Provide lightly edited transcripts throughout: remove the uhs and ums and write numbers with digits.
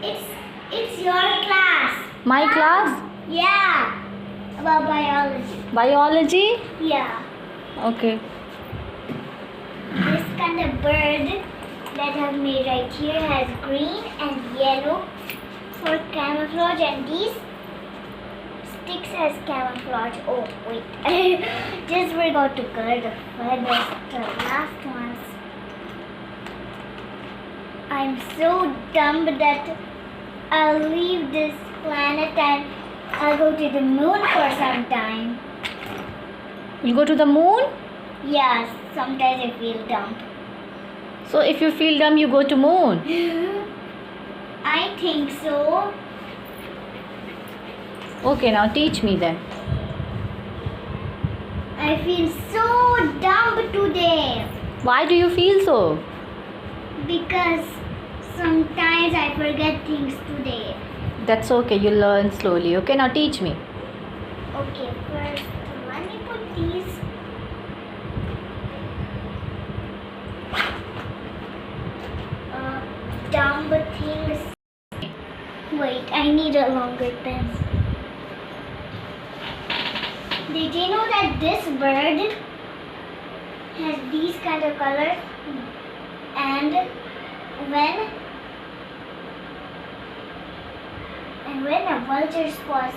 It's your class. My class? Yeah. About biology. Biology? Yeah. Okay. This kind of bird that I've made right here has green and yellow for camouflage, and these sticks as camouflage. Oh wait, just forgot to color the feathers, the last ones. I'm so dumb that I'll leave this planet and I'll go to the moon for some time. You go to the moon? Yeah, sometimes I feel dumb. So if you feel dumb, you go to moon. I think so. Okay, now teach me then. I feel so dumb today Why do you feel so? because sometimes I forget things today. That's okay, you learn slowly. Okay, now teach me. Okay, first let me put these. Dumb things. Wait, I need a longer pencil. Did you know that this bird has these kind of colors? And when a vulture spots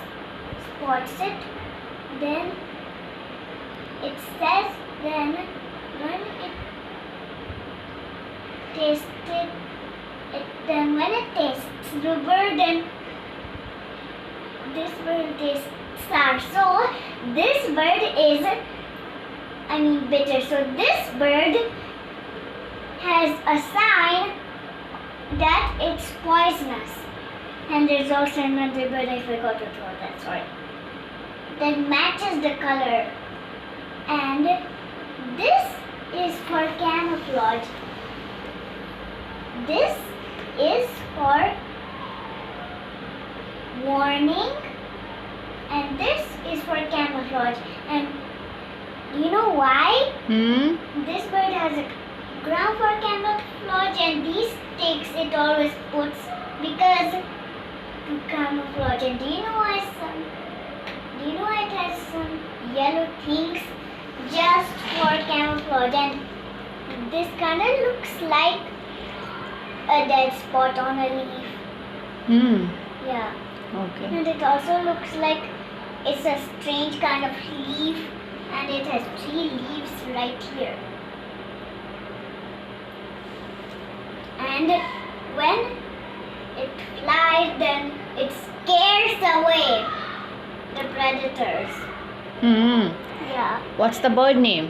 it, then it says then when it tasted it, then when it tastes the bird, then this bird tastes sour. So this bird is bitter. So this bird has a sign that it's poisonous. And there's also another bird, I forgot to draw that, sorry, that matches the color. And this is for camouflage. This is for warning. And this is for camouflage. And you know why? This bird has a ground for camouflage, and these sticks it always puts because to camouflage. And do you know why it has some yellow things just for camouflage? And this kind of looks like a dead spot on a leaf. Yeah. Okay. And it also looks like it's a strange kind of leaf, and it has 3 leaves right here. And when it flies, then it scares away the predators. Yeah. What's the bird name?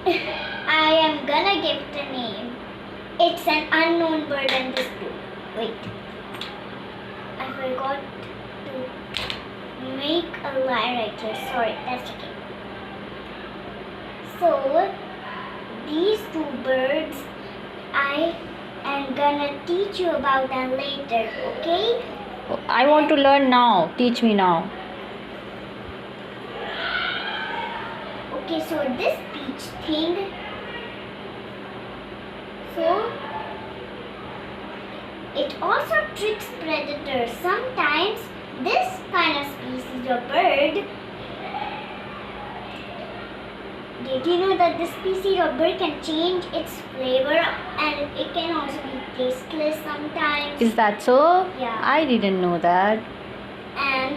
I am gonna give the name. It's an unknown bird in this book. Wait. I forgot to make a line right here. Sorry, that's okay. So, these 2 birds, I am gonna teach you about them later, okay? I want to learn now. Teach me now. Okay, so this peach thing, so it also tricks predators. Sometimes this kind of species of bird, did you know that this species of bird can change its flavor, and it can also be tasteless sometimes? Is that so? Yeah. I didn't know that. And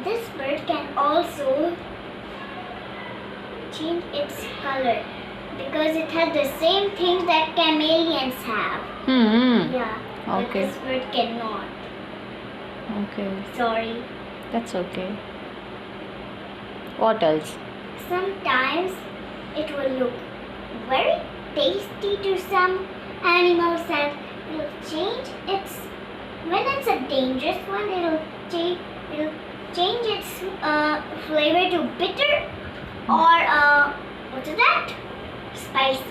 this bird can also change its color because it has the same things that chameleons have. Yeah. But Okay. this bird cannot. Okay. Sorry. That's okay. What else? Sometimes it will look very tasty to some animals, and it will change its, when it's a dangerous one, it'll change its flavor to bitter or what is that? Spicy.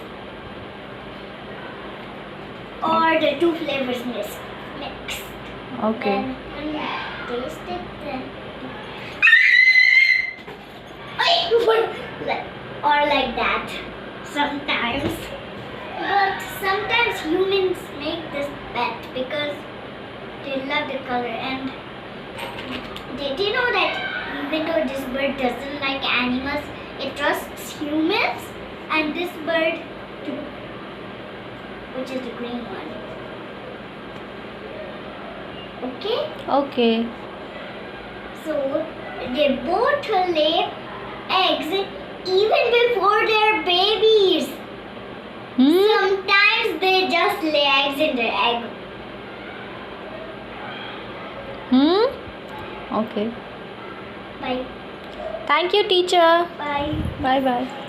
Or the 2 flavors mixed. Okay. Then when you taste it, then or like that sometimes. sometimes humans make this pet because they love the color. And did you know that even though this bird doesn't like animals, it trusts humans? And this bird, which is the green one. Okay? Okay. So they both lay eggs even before they're babies. Sometimes they just lay eggs in their egg. Okay. Bye. Thank you, teacher. Bye. Bye bye.